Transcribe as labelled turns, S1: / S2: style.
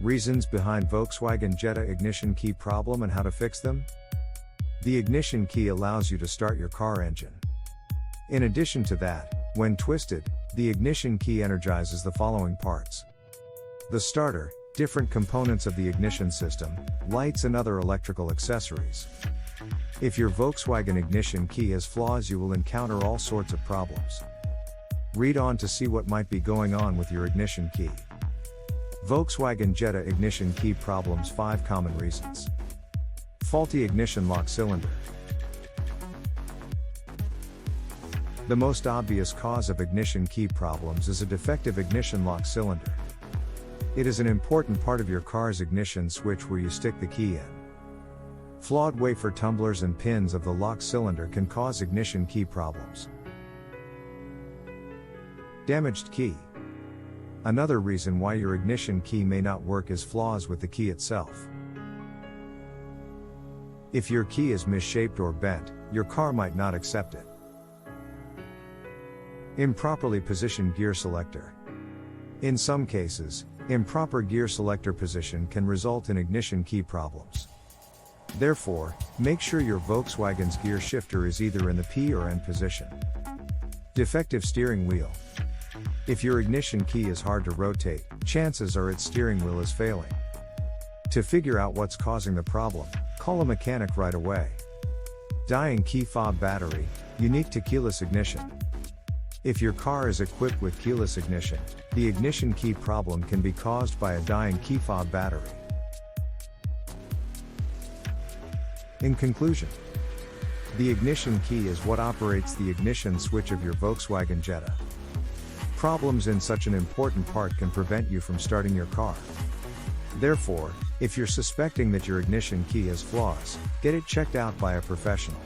S1: Reasons behind Volkswagen Jetta ignition key problem and how to fix them. The ignition key allows you to start your car engine. In addition to that, when twisted, the ignition key energizes the following parts: the starter, different components of the ignition system, lights and other electrical accessories. If your Volkswagen ignition key has flaws, you will encounter all sorts of problems. Read on to see what might be going on with your ignition key. Volkswagen Jetta ignition key problems: 5 common reasons. Faulty ignition lock cylinder. The most obvious cause of ignition key problems is a defective ignition lock cylinder. It is an important part of your car's ignition switch where you stick the key in. Flawed wafer tumblers and pins of the lock cylinder can cause ignition key problems. Damaged key. Another reason why your ignition key may not work is flaws with the key itself. If your key is misshaped or bent, your car might not accept it. Improperly positioned gear selector. In some cases, improper gear selector position can result in ignition key problems. Therefore, make sure your Volkswagen's gear shifter is either in the P or N position. Defective steering wheel. If your ignition key is hard to rotate, chances are its steering wheel is failing. To figure out what's causing the problem, call a mechanic right away. Dying key fob battery, unique to keyless ignition. If your car is equipped with keyless ignition, the ignition key problem can be caused by a dying key fob battery. In conclusion, the ignition key is what operates the ignition switch of your Volkswagen Jetta. Problems in such an important part can prevent you from starting your car. Therefore, if you're suspecting that your ignition key has flaws, get it checked out by a professional.